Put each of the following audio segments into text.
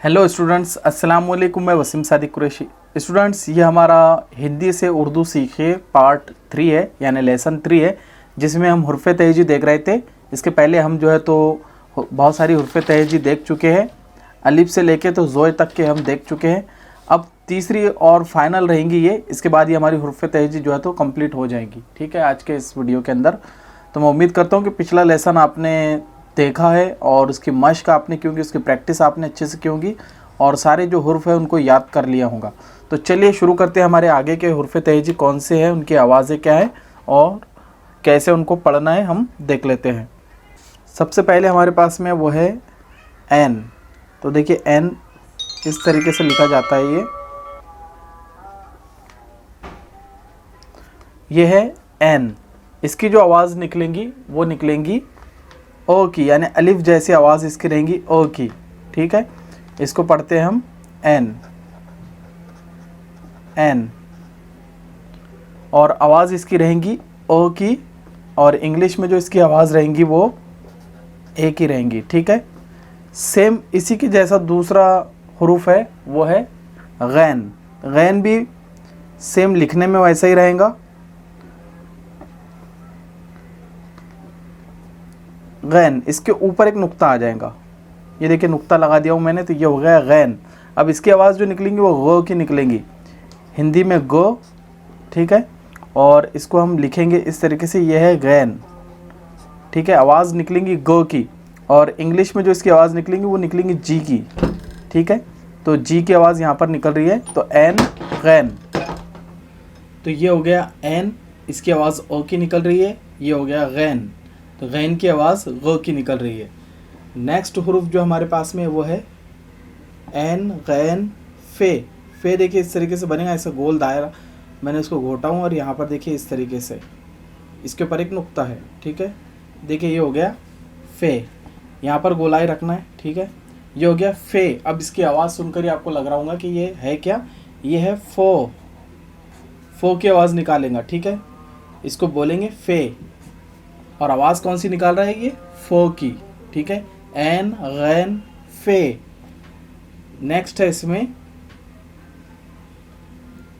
Hello students, अस्सलाम वालेकुम। मैं वसीम सादिक कुरैशी। स्टूडेंट्स, ये हमारा हिंदी से उर्दू सीखे पार्ट 3 है, यानी लेसन 3 है, जिसमें हम हुर्फ़े तहेजी देख रहे थे। इसके पहले हम जो है तो बहुत सारी हुर्फ़े तहेजी देख चुके हैं। अलिफ से लेके तो ज़ोए तक के हम देख चुके हैं। अब तीसरी और फाइनल रहेंगी ये। इसके बाद ये हमारी हुर्फ़े तहेजी जो है तो कंप्लीट हो जाएगी। ठीक है, आज के इस वीडियो के अंदर तो मैं उम्मीद करता हूँ कि पिछला लेसन आपने देखा है और उसकी मश्क आपने की होगी, उसकी प्रैक्टिस आपने अच्छे से की होगी और सारे जो हुर्फ़ है उनको याद कर लिया होगा। तो चलिए शुरू करते हैं। हमारे आगे के हुर्फ़ तहेजी कौन से हैं, उनकी आवाज़ें क्या है और कैसे उनको पढ़ना है, हम देख लेते हैं। सबसे पहले हमारे पास में वो है एन। तो देखिए एन इस तरीके से लिखा जाता है। ये है एन। इसकी जो आवाज़ निकलेंगी वो निकलेंगी ओ की, यानी अलिफ जैसी आवाज़ इसकी रहेंगी ओ की। ठीक है, इसको पढ़ते हैं हम एन। एन और आवाज़ इसकी रहेंगी ओ की, और इंग्लिश में जो इसकी आवाज़ रहेंगी वो ए की रहेंगी। ठीक है, सेम इसी के जैसा दूसरा हुरूफ है वो है गैन। गैन भी सेम लिखने में वैसा ही रहेगा। गैन, इसके ऊपर एक नुक्ता आ जाएगा। ये देखिए नुक्ता लगा दिया हूँ मैंने, तो ये हो गया गैन। अब इसकी आवाज़ जो निकलेंगी वो गो की निकलेंगी, हिंदी में गो। ठीक है, और इसको हम लिखेंगे इस तरीके से, ये है गैन। ठीक है, आवाज़ निकलेंगी गो की, और इंग्लिश में जो इसकी आवाज़ निकलेंगी वो निकलेंगी जी की। ठीक है, तो जी की आवाज़ यहाँ पर निकल रही है, तो एन गैन। तो ये हो गया एन, इसकी आवाज़ ओ की निकल रही है। ये हो गया गैन, तो गैन की आवाज़ गो की निकल रही है। नेक्स्ट हुरूफ जो हमारे पास में वो है एन गैन फे। फे देखिए इस तरीके से बनेगा, ऐसा गोल दायरा। मैंने इसको घोटा हूँ और यहाँ पर देखिए इस तरीके से इसके ऊपर एक नुक्ता है। ठीक है, देखिए ये हो गया फे, यहाँ पर गोलाई रखना है। ठीक है, ये हो गया फे। अब इसकी आवाज़ सुनकर ही आपको लग रहा होगा कि ये है क्या, ये है फो। फो की आवाज़ निकालेंगे। ठीक है, इसको बोलेंगे फे, और आवाज़ कौन सी निकाल रहा है, ये फो की। ठीक है, एन गैन फे। नेक्स्ट है इसमें,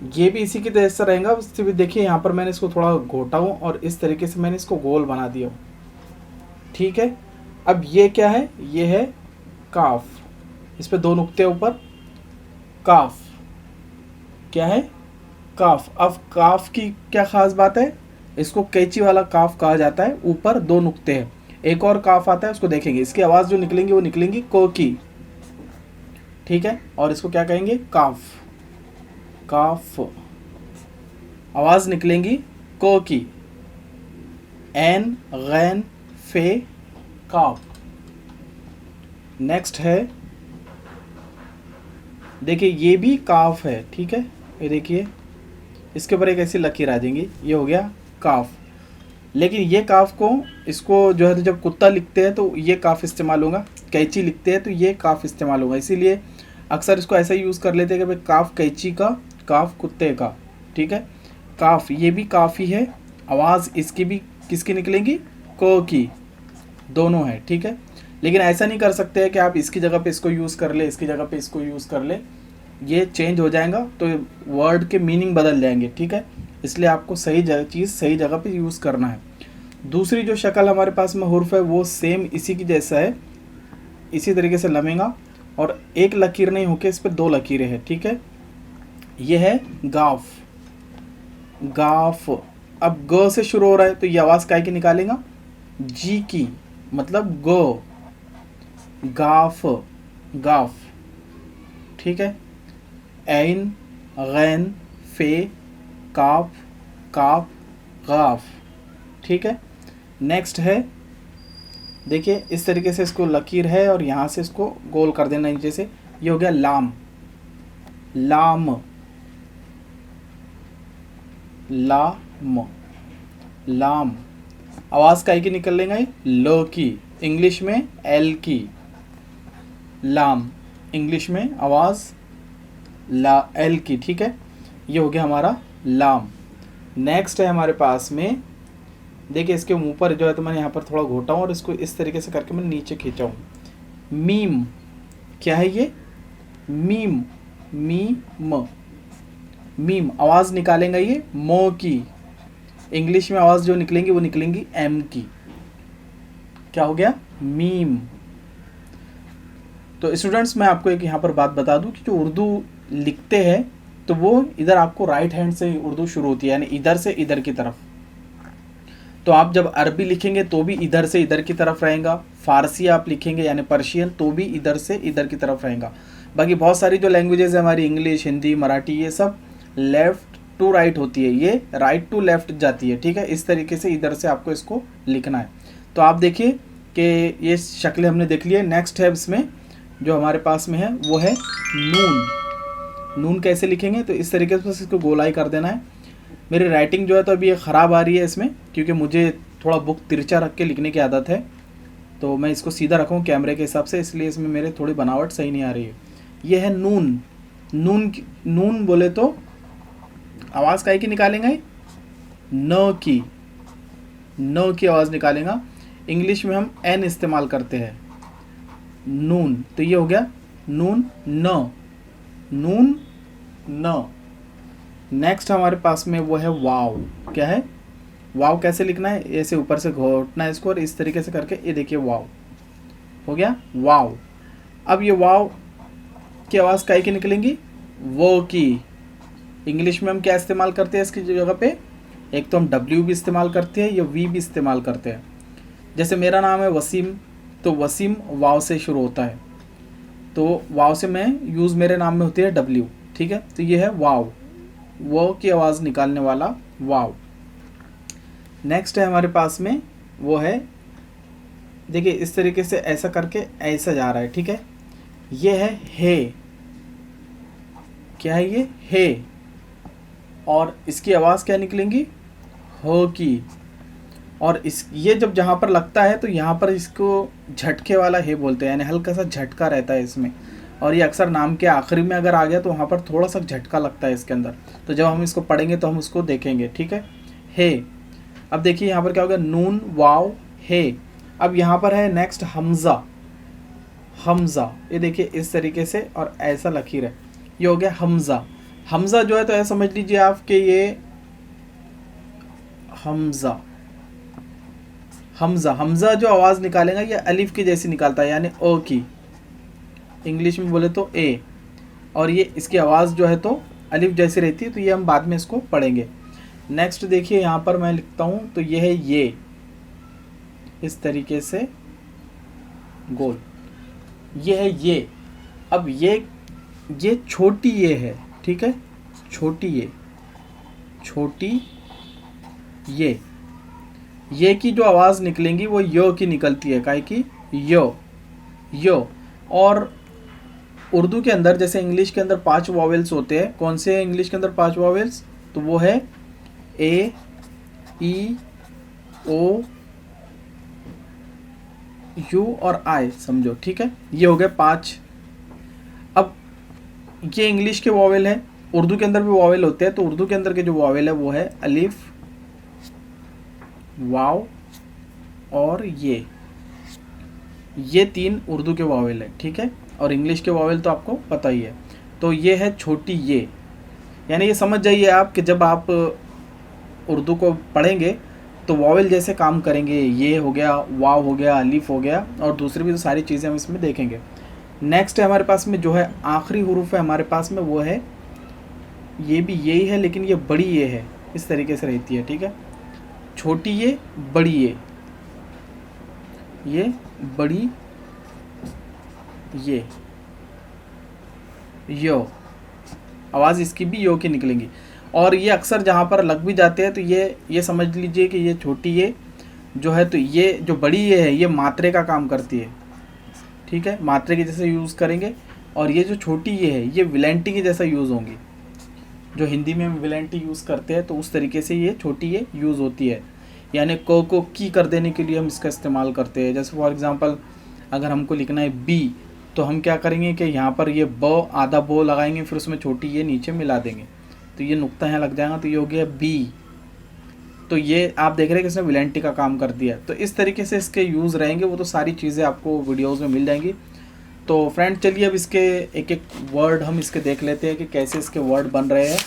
ये भी इसी की तरह से रहेगा। उससे भी देखिए यहाँ पर मैंने इसको थोड़ा घोटा हूँ और इस तरीके से मैंने इसको गोल बना दिया हूँ। ठीक है, अब ये क्या है, ये है काफ। इस पे दो नुक्ते ऊपर, काफ। क्या है, काफ। अब काफ की क्या खास बात है, इसको कैंची वाला काफ कहा जाता है। ऊपर दो नुक्ते हैं। एक और काफ आता है, उसको देखेंगे। इसकी आवाज़ जो निकलेंगी वो निकलेंगी को की। ठीक है, और इसको क्या कहेंगे, काफ। काफ आवाज़ निकलेंगी को की। एन गैन फे काफ। नेक्स्ट है, देखिए ये भी काफ है। ठीक है, ये देखिए इसके ऊपर एक ऐसी लकीर आ जाएंगी, ये हो गया काफ। लेकिन ये काफ को, इसको जो है तो जब कुत्ता लिखते हैं तो ये काफ इस्तेमाल होगा, कैंची लिखते हैं तो ये काफ इस्तेमाल होगा। इसीलिए अक्सर इसको ऐसा यूज़ कर लेते हैं कि भाई काफ कैंची का, काफ कुत्ते का। ठीक है, काफ ये भी काफ़ी है। आवाज़ इसकी भी किसकी निकलेंगी, को की, दोनों है। ठीक है, लेकिन ऐसा नहीं कर सकते हैं कि आप इसकी जगह पे इसको यूज़ कर ले, इसकी जगह पे इसको यूज़ कर ले, ये चेंज हो जाएगा तो वर्ड के मीनिंग बदल जाएंगे। ठीक है, इसलिए आपको सही चीज़ सही जगह पे यूज़ करना है। दूसरी जो शक्ल हमारे पास में हुर्फ है वो सेम इसी की जैसा है, इसी तरीके से लमेगा, और एक लकीर नहीं होके इस पर दो लकीरें हैं। ठीक है, ये है गाफ। गाफ, अब ग से शुरू हो रहा है तो ये आवाज़ काय की निकालेगा, जी की, मतलब गो, गाफ, गाफ। ठीक है, ऐन गैन फे काफ काफ गाफ। ठीक है, नेक्स्ट है, देखिए इस तरीके से इसको लकीर है और यहाँ से इसको गोल कर देना नीचे से। ये हो गया लाम। लाम, लाम, लाम। आवाज़ काय की निकल लेंगे, लो की, इंग्लिश में एल की। लाम, इंग्लिश में आवाज़ ला एल की। ठीक है, ये हो गया हमारा लाम। नेक्स्ट है हमारे पास में, देखिए इसके मुंह पर जो है तो मैंने यहाँ पर थोड़ा घोटा हूँ और इसको इस तरीके से करके मैंने नीचे खींचा हूँ। मीम, क्या है ये, मीम, मी म, मीम आवाज़ निकालेगा ये मो की। इंग्लिश में आवाज़ जो निकलेंगी वो निकलेंगी एम की। क्या हो गया? मीम। तो स्टूडेंट्स मैं आपको एक यहाँ पर बात बता दूं कि जो उर्दू लिखते हैं तो वो इधर आपको राइट हैंड से उर्दू शुरू होती है, यानी इधर से इधर की तरफ। तो आप जब अरबी लिखेंगे तो भी इधर से इधर की तरफ रहेगा, फारसी आप लिखेंगे यानी पर्शियन तो भी इधर से इधर की तरफ रहेगा। बाकी बहुत सारी जो लैंग्वेजेस है हमारी, इंग्लिश, हिंदी, मराठी, ये सब लेफ़्ट टू राइट होती है, ये राइट टू लेफ़्ट जाती है। ठीक है, इस तरीके से इधर से आपको इसको लिखना है। तो आप देखिए कि ये शक्लें हमने देख ली है। नेक्स्ट है इसमें जो हमारे पास में है वो है नून। नून कैसे लिखेंगे? तो इस तरीके से बस इसको गोलाई कर देना है। मेरी राइटिंग जो है तो अभी ये ख़राब आ रही है इसमें, क्योंकि मुझे थोड़ा बुक तिरछा रख के लिखने की आदत है, तो मैं इसको सीधा रखूँ कैमरे के हिसाब से, इसलिए इसमें मेरे थोड़ी बनावट सही नहीं आ रही है। ये है नून। नून बोले तो आवाज़ काहे की निकालेंगे? न की, न की आवाज़ निकालेगा। इंग्लिश में हम एन इस्तेमाल करते हैं, नून। तो ये हो गया नून न, नून न। नेक्स्ट हमारे पास में वो है वाव। क्या है? वाव कैसे लिखना है? ऐसे ऊपर से घोटना है इसको और इस तरीके से करके ये देखिए वाव हो गया, वाव। अब ये वाव की आवाज़ काहे की निकलेंगी? वो की। इंग्लिश में हम क्या इस्तेमाल करते हैं इसकी जगह पे? एक तो हम डब्ल्यू भी इस्तेमाल करते हैं या वी भी इस्तेमाल करते हैं। जैसे मेरा नाम है वसीम, तो वसीम वाव से शुरू होता है, तो वाव से मैं यूज़ मेरे नाम में होती है डब्ल्यू। ठीक है, तो ये है वाव, वो की आवाज़ निकालने वाला वाव। नेक्स्ट है हमारे पास में वो है, देखिए इस तरीके से ऐसा करके ऐसा जा रहा है। ठीक है, ये है हे। क्या है ये? हे। और इसकी आवाज़ क्या निकलेंगी? हो की। और इस ये जब जहाँ पर लगता है तो यहाँ पर इसको झटके वाला हे बोलते हैं, यानी हल्का सा झटका रहता है इसमें। और ये अक्सर नाम के आखिरी में अगर आ गया तो वहाँ पर थोड़ा सा झटका लगता है इसके अंदर। तो जब हम इसको पढ़ेंगे तो हम उसको देखेंगे। ठीक है, हे। अब देखिए यहाँ पर क्या होगा? नून वाव हे। अब यहाँ पर है नेक्स्ट हमज़ा। हमज़ा, ये देखिए इस तरीके से और ऐसा लकीर है, ये हो गया हमज़ा। हमज़ा जो है तो ऐसा समझ लीजिए आप कि ये हमज़ा, हमज़ा, हमज़ा जो आवाज़ निकालेगा ये अलिफ की जैसी निकालता है, यानी ओ की। इंग्लिश में बोले तो ए, और ये इसकी आवाज़ जो है तो अलिफ जैसी रहती है। तो ये हम बाद में इसको पढ़ेंगे। नेक्स्ट देखिए यहाँ पर मैं लिखता हूँ तो ये है ये, इस तरीके से गोल, ये है ये। अब ये छोटी ये है। ठीक है, छोटी ये, छोटी ये की जो आवाज़ निकलेंगी वो यो की निकलती है। काहे की? यो, यो। और उर्दू के अंदर जैसे इंग्लिश के अंदर 5 वॉवेल्स होते हैं, कौन से हैं इंग्लिश के अंदर 5 वॉवेल्स? तो वो है ए, ई, ओ, यू और आई, समझो। ठीक है, ये हो गए 5। अब ये इंग्लिश के वॉवेल है, उर्दू के अंदर भी वॉवेल होते हैं। तो उर्दू के अंदर के जो वॉवेल है वो है अलिफ, वाव और ये 3 उर्दू के वॉवेल है। ठीक है, और इंग्लिश के वॉवेल तो आपको पता ही है। तो ये है छोटी ये, यानी ये समझ जाइए आप कि जब आप उर्दू को पढ़ेंगे तो वॉवेल जैसे काम करेंगे। ये हो गया, वाव हो गया, अलिफ हो गया, और दूसरी भी तो सारी चीज़ें हम इसमें देखेंगे। नेक्स्ट है हमारे पास में जो है आखिरी हुरूफ है हमारे पास में, वो है ये भी यही है लेकिन ये बड़ी ये है, इस तरीके से रहती है। ठीक है, छोटी ये, बड़ी ये बड़ी ये, यो। आवाज़ इसकी भी यो की निकलेंगी। और ये अक्सर जहाँ पर लग भी जाते हैं तो ये समझ लीजिए कि ये छोटी ये जो है तो ये जो बड़ी ये है ये मात्रे का काम करती है। ठीक है, मात्रे के जैसे यूज़ करेंगे। और ये जो छोटी ये है ये विलेंटी के जैसा यूज़ होंगी। जो हिंदी में हम विलेंटी यूज़ करते हैं तो उस तरीके से ये छोटी ये यूज़ होती है, यानी को की कर देने के लिए हम इसका इस्तेमाल करते हैं। जैसे फॉर एग्ज़ाम्पल अगर हमको लिखना है बी, तो हम क्या करेंगे कि यहाँ पर ये ब, आधा बो लगाएंगे, फिर उसमें छोटी ये नीचे मिला देंगे, तो ये नुक्ता यहाँ लग जाएगा, तो ये हो गया बी। तो ये आप देख रहे हैं कि इसने विलेंटी का काम कर दिया। तो इस तरीके से इसके यूज़ रहेंगे, वो तो सारी चीज़ें आपको वीडियोज़ में मिल जाएंगी। तो फ्रेंड चलिए अब इसके एक एक वर्ड हम इसके देख लेते हैं कि कैसे इसके वर्ड बन रहे हैं।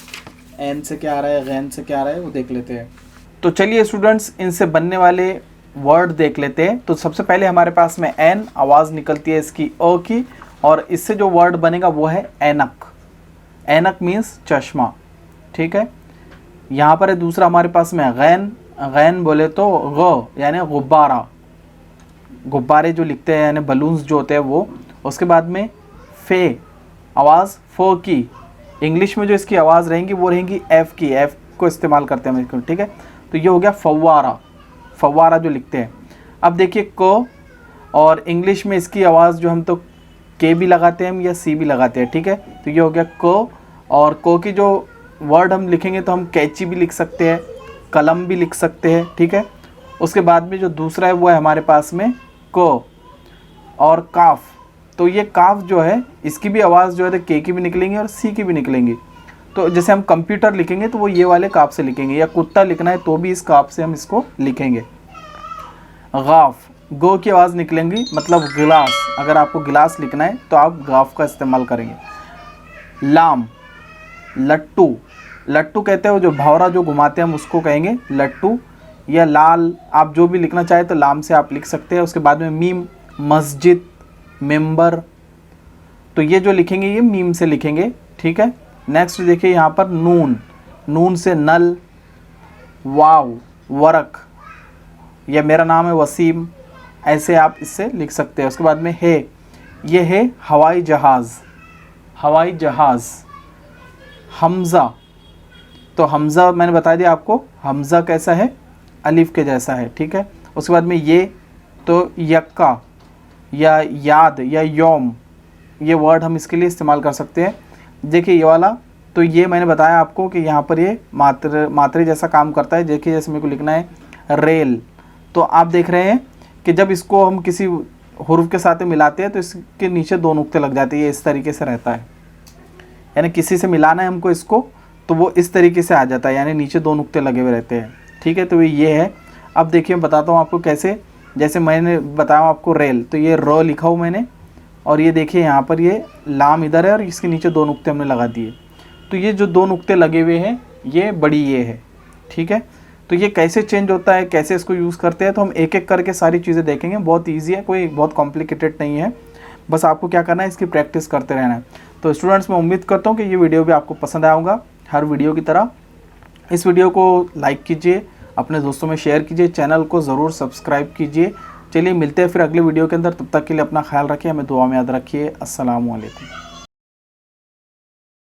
एन से क्या आ रहा है, गैन से क्या आ रहा है, वो देख लेते हैं। तो चलिए स्टूडेंट्स इनसे बनने वाले वर्ड देख लेते हैं। तो सबसे पहले हमारे पास में एन आवाज़ निकलती है इसकी अ की, और इससे जो वर्ड बनेगा वो है ऐनक। ऐनक मीन्स चश्मा, ठीक है। यहाँ पर है दूसरा हमारे पास में गैन। गैन बोले तो ग यानी गुब्बारा, गुब्बारे जो लिखते हैं यानी बलून्स जो होते हैं वो। उसके बाद में फे, आवाज़ फ की। इंग्लिश में जो इसकी आवाज़ रहेंगी वो रहेंगी एफ़ की, एफ़ को इस्तेमाल करते हैं हम, ठीक है। तो ये हो गया फव्वारा, फव्वारा जो लिखते हैं। अब देखिए क, और इंग्लिश में इसकी आवाज़ जो हम तो के भी लगाते हैं या सी भी लगाते हैं, ठीक है। तो ये हो गया क, और को की जो वर्ड हम लिखेंगे तो हम कैंची भी लिख सकते हैं, कलम भी लिख सकते हैं, ठीक है। उसके बाद में जो दूसरा है वो है हमारे पास में क और काफ। तो ये काफ जो है इसकी भी आवाज़ जो है के की भी निकलेंगी और सी की भी निकलेंगी। तो जैसे हम कंप्यूटर लिखेंगे तो वो ये वाले काफ से लिखेंगे, या कुत्ता लिखना है तो भी इस काफ से हम इसको लिखेंगे। गाफ, गो की आवाज़ निकलेंगी, मतलब गिलास। अगर आपको गिलास लिखना है तो आप गाफ का इस्तेमाल करेंगे। लाम, लट्टू, लट्टू कहते हैं वो जो भौरा जो घुमाते हैं हम उसको कहेंगे लट्टू, या लाल। आप जो भी लिखना चाहे तो लाम से आप लिख सकते हैं। उसके बाद में मीम, मस्जिद, मेंबर। तो ये जो लिखेंगे ये मीम से लिखेंगे, ठीक है। नेक्स्ट देखिए यहाँ पर नून, नून से नल। वाव, वरक, या मेरा नाम है वसीम, ऐसे आप इससे लिख सकते हैं। उसके बाद में है, ये है हवाई जहाज़, हवाई जहाज़। हमज़ा, तो हमज़ा मैंने बता दिया आपको, हमज़ा कैसा है, अलिफ के जैसा है, ठीक है। उसके बाद में ये, तो यक्का या याद या यौम, ये वर्ड हम इसके लिए इस्तेमाल कर सकते हैं। देखिए ये वाला, तो ये मैंने बताया आपको कि यहाँ पर ये मात्रे जैसा काम करता है। देखिए जैसे मेरे को लिखना है रेल, तो आप देख रहे हैं कि जब इसको हम किसी हुर्फ के साथ मिलाते हैं तो इसके नीचे दो नुक्ते लग जाते हैं, ये इस तरीके से रहता है। यानी किसी से मिलाना है हमको इसको तो वो इस तरीके से आ जाता है, यानी नीचे दो नुक्ते लगे हुए रहते हैं, ठीक है। तो ये है। अब देखिए मैं बताता हूँ आपको कैसे। जैसे मैंने बताया आपको रेल, तो ये र लिखा हूँ मैंने, और ये देखिए यहाँ पर ये लाम इधर है और इसके नीचे दो नुक्ते हमने लगा दिए। तो ये जो दो नुक्ते लगे हुए हैं ये बड़ी ये है, ठीक है। तो ये कैसे चेंज होता है, कैसे इसको यूज़ करते हैं, तो हम एक एक करके सारी चीज़ें देखेंगे। बहुत ईजी है, कोई बहुत कॉम्प्लिकेटेड नहीं है, बस आपको क्या करना है इसकी प्रैक्टिस करते रहना है। तो स्टूडेंट्स मैं उम्मीद करता हूँ कि ये वीडियो भी आपको पसंद आया होगा। हर वीडियो की तरह इस वीडियो को लाइक कीजिए, अपने दोस्तों में शेयर कीजिए, चैनल को ज़रूर सब्सक्राइब कीजिए। चलिए मिलते हैं फिर अगले वीडियो के अंदर, तब तक के लिए अपना ख्याल रखिए, हमें दुआ में याद रखिए। अस्सलामु अलैकुम।